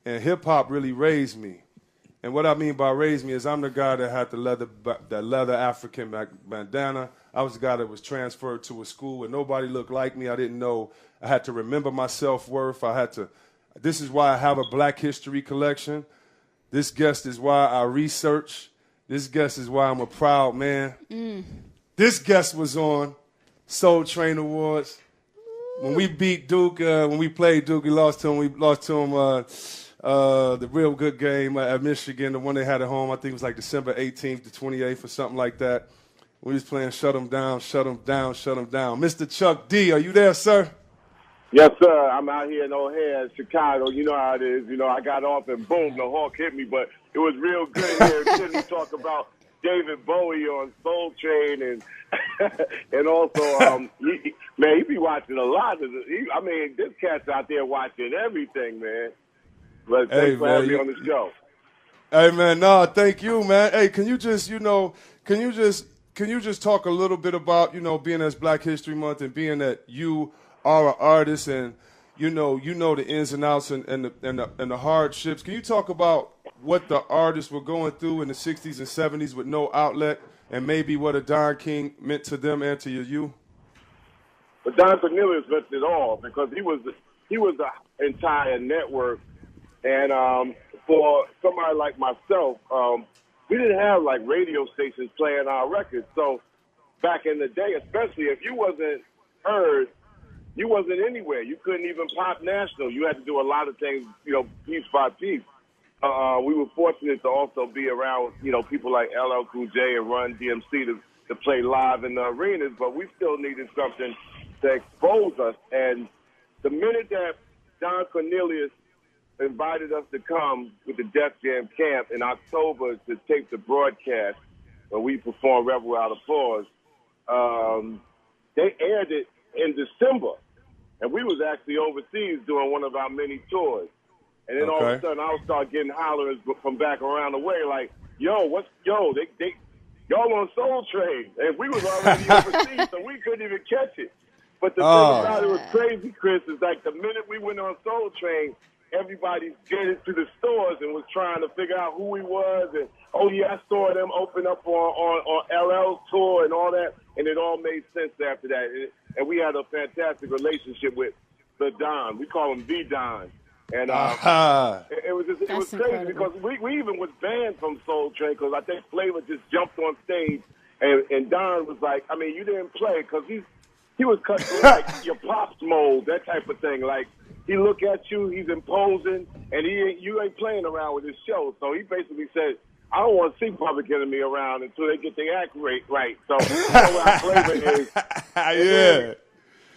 And hip-hop really raised me. And what I mean by raised me is I'm the guy that had the leather African bandana. I was the guy that was transferred to a school where nobody looked like me. I didn't know. I had to remember my self-worth. This is why I have a Black History collection. This guest is why I research. This guest is why I'm a proud man. This guest was on Soul Train Awards. When we beat Duke, when we played Duke, we lost to him the real good game at Michigan, the one they had at home. I think it was like December 18th to 28th or something like that. We was playing Shut 'Em Down, Shut 'Em Down, Shut 'Em Down. Mr. Chuck D, are you there, sir? Yes, sir. I'm out here in O'Hare, Chicago. You know how it is. You know, I got off and boom, the Hawk hit me. But it was real good here. Didn't talk about David Bowie on Soul Train and also, he be watching a lot of it. This cat's out there watching everything, man. But thanks for having me on the show. Hey, man, thank you, man. Hey, can you just talk a little bit about, being as Black History Month and being that you are an artist and you know the ins and outs and the hardships. Can you talk about what the artists were going through in the 60s and 70s with no outlet and maybe what a Don King meant to them and to you? But Don Cornelius meant it all because he was the entire network. And for somebody like myself, we didn't have like radio stations playing our records. So back in the day, especially if you wasn't heard, you wasn't anywhere. You couldn't even pop national. You had to do a lot of things, piece by piece. We were fortunate to also be around, people like LL Cool J and Run DMC to play live in the arenas, but we still needed something to expose us. And the minute that Don Cornelius invited us to come with the Def Jam camp in October to tape the broadcast when we performed Rebel Without Applause, they aired it in December. And we was actually overseas doing one of our many tours. And then all of a sudden, I would start getting hollers from back around the way, like, y'all on Soul Train. And we was already overseas, so we couldn't even catch it. But the thing about it was crazy, Chris, is like the minute we went on Soul Train, everybody getting to the stores and was trying to figure out who he was. And, I saw them open up on LL's tour and all that. And it all made sense after that. And we had a fantastic relationship with the Don. We call him the Don. And it was crazy because we even was banned from Soul Train because I think Flavor just jumped on stage and Don was like, you didn't play because he was cut through like your Pops mold, that type of thing. Like he look at you, he's imposing, and you ain't playing around with his show. So he basically said, I don't want to see Public Enemy around until they get their act right. So that's what Flavor is.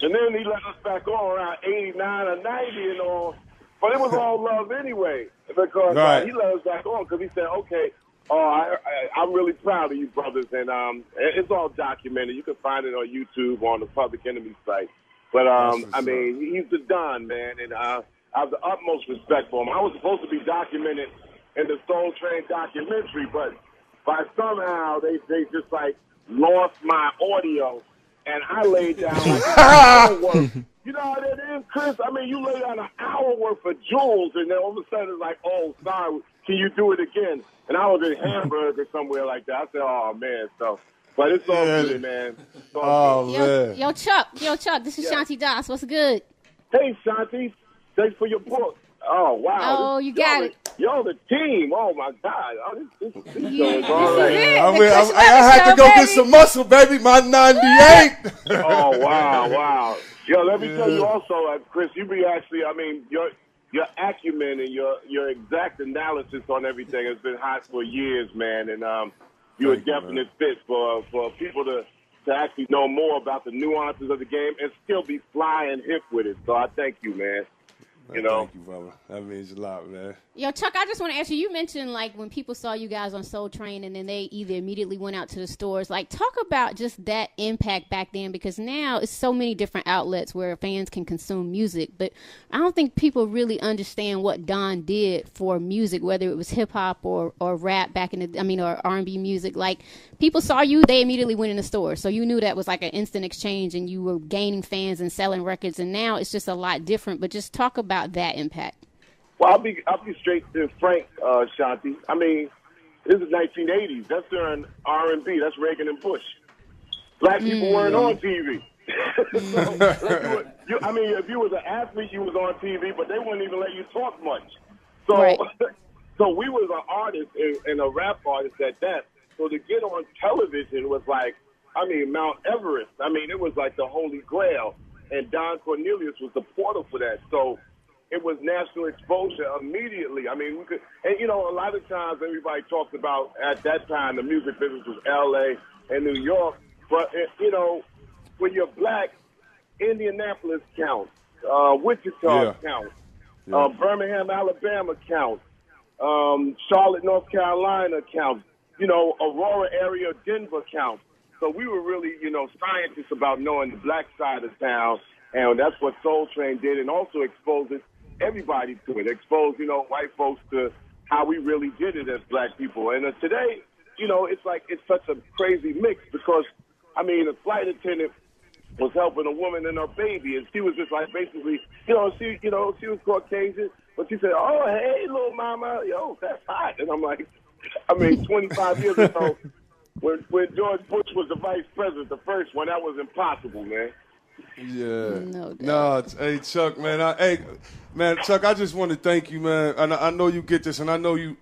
And then he let us back on around 89 or 90 and all. But it was all love anyway, because he let us back on because he said, okay, I'm really proud of you brothers. And it's all documented. You can find it on YouTube on the Public Enemy site. But, he's the Don, man, and I have the utmost respect for him. I was supposed to be documented in the Soul Train documentary, but by somehow they just, lost my audio, and I laid down, You know how that is, Chris? You lay down an hour worth of jewels, and then all of a sudden it's like, oh, sorry, can you do it again? And I was in Hamburg or somewhere like that. I said, oh, man, so. But it's all good, man. Man. Yo, Chuck, this is Shanti Das. What's good? Hey, Shanti. Thanks for your book. Oh, wow. Oh, you got it. Yo, the team. Oh, my God. This is all right. I had to go get some muscle, baby. My 98. Oh, wow. Yo, let me tell you also, Chris, you be actually, your acumen and your exact analysis on everything has been hot for years, man. And you're a definite fit for people to actually know more about the nuances of the game and still be fly and hip with it. So I thank you, man. Thank you, brother. That means a lot, man. Yo, Chuck, I just want to ask you mentioned, when people saw you guys on Soul Train and then they either immediately went out to the stores, talk about just that impact back then, because now it's so many different outlets where fans can consume music, but I don't think people really understand what Don did for music, whether it was hip-hop or rap back in or R&B music. People saw you, they immediately went in the store, so you knew that was an instant exchange and you were gaining fans and selling records, and now it's just a lot different, but just talk about that impact. Well, I'll be straight and frank, Shanti. I mean, this is 1980s. That's during R&B. That's Reagan and Bush. Black people weren't on TV. So, I mean, if you was an athlete, you was on TV, but they wouldn't even let you talk much. So, right. So we was an artist and a rap artist at that. So to get on television was like, I mean, Mount Everest. I mean, it was like the Holy Grail. And Don Cornelius was the portal for that. So it was national exposure immediately. I mean, we could, and you know, a lot of times everybody talks about at that time the music business was L.A. and New York. But, you know, when you're black, Indianapolis counts, Wichita counts, Birmingham, Alabama counts, Charlotte, North Carolina counts, you know, Aurora area, Denver counts. So we were really, you know, scientists about knowing the black side of town, and that's what Soul Train did, and also exposes everybody to it, exposed, you know, white folks to how we really did it as black people. And today, you know, it's like it's such a crazy mix because, I mean, a flight attendant was helping a woman and her baby, and she was just like basically, she was Caucasian, but she said, "Oh, hey, little mama, yo, that's hot." And I'm like, I mean, 25 years ago, when George Bush was the vice president, the first one, that was impossible, man. Yeah. No, hey, Chuck, man. Chuck, I just want to thank you, man. And I know you get this, and I know you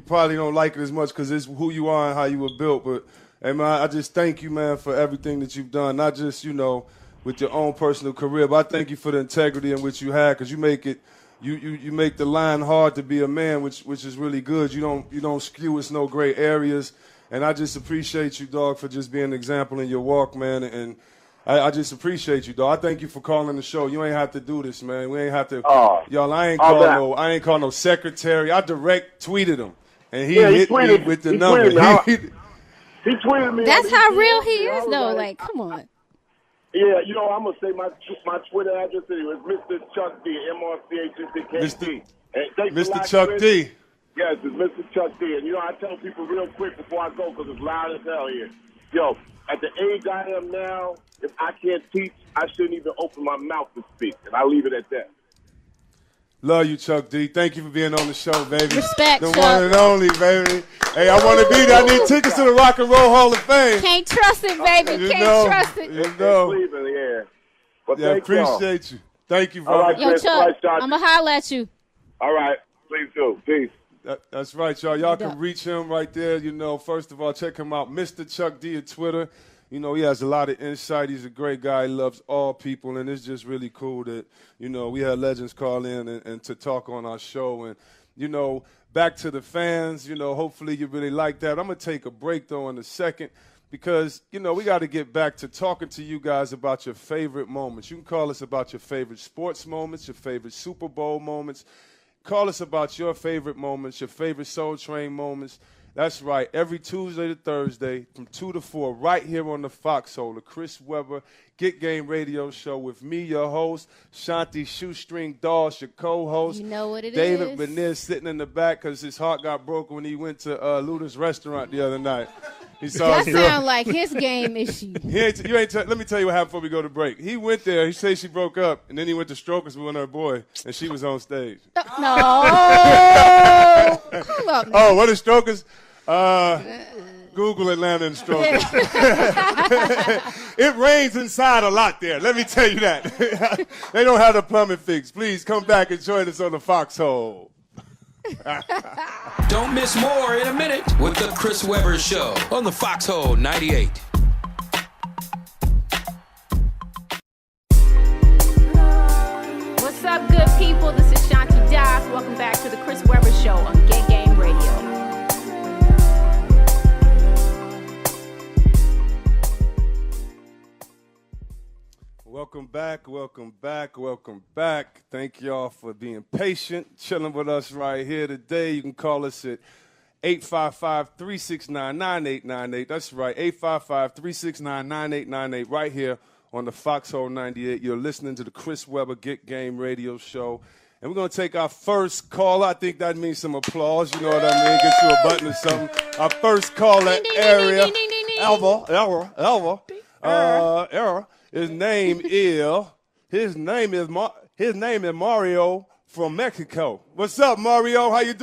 probably don't like it as much because it's who you are and how you were built, but hey, man, I just thank you, man, for everything that you've done, not just, you know, with your own personal career, but I thank you for the integrity in which you had, because you make it, you make the line hard to be a man, which is really good. You don't skew us no gray areas, and I just appreciate you, dog, for just being an example in your walk, man, and I just appreciate you, dog. I thank you for calling the show. You ain't have to do this, man. We ain't have to, y'all. I ain't call no secretary. I direct tweeted him, and he hit me with the number. He tweeted me. That's how real he is, though. Like, come on. Yeah, you know, I'm going to say my Twitter address. It was Mr. Chuck D, MRCHUCK. Mr. Chuck D. Yes, it's Mr. Chuck D. And, you know, I tell people real quick before I go, because it's loud as hell here. Yo, at the age I am now, if I can't teach, I shouldn't even open my mouth to speak. And I leave it at that. Love you, Chuck D. Thank you for being on the show, baby. Respect, the Chuck. one and only, baby. Hey, I want to be there. I need tickets to the Rock and Roll Hall of Fame. Can't trust it, baby. Trust it. You know. Yeah. But appreciate you. Thank you, brother. Right, yo, Chuck, I'm going to holler at you. All right. Please do. Peace. That's right, y'all. Y'all can reach him right there. You know, first of all, check him out, Mr. Chuck D at Twitter. You know, he has a lot of insight. He's a great guy. He loves all people, and it's just really cool that, you know, we had legends call in and to talk on our show. And, you know, back to the fans, you know, hopefully you really like that. I'm going to take a break, though, in a second because, you know, we got to get back to talking to you guys about your favorite moments. You can call us about your favorite sports moments, your favorite Super Bowl moments. Call us about your favorite moments, your favorite Soul Train moments. That's right, every Tuesday to Thursday from 2 to 4 right here on the Foxhole, the Chris Webber Get Game Radio Show with me, your host, Shanti Shoestring Dawes, your co-host. You know what it David is. Beniz sitting in the back because his heart got broken when he went to Luda's restaurant the other night. That sounds like his game issue. Let me tell you what happened before we go to break. He went there. He said she broke up, and then he went to Strokers with her boy, and she was on stage. No. Hold up. Oh, what is Strokers? Google Atlanta and Strokers. It rains inside a lot there. Let me tell you that. They don't have the plumbing fixed. Please come back and join us on the Foxhole. Don't miss more in a minute with the Chris Webber Show on the Foxhole 98. What's up, good people? This is Shanti Dawes. Welcome back to the Chris Webber Show on Get Game Radio. Welcome back. Thank y'all for being patient, chilling with us right here today. You can call us at 855-369-9898. That's right, 855-369-9898 right here on the Foxhole 98. You're listening to the Chris Webber Get Game Radio Show. And we're going to take our first caller. I think that means some applause. You know what I mean? Get you a button or something. Our first caller area. Elva. His name is Mario from Mexico. What's up, Mario? How you doing?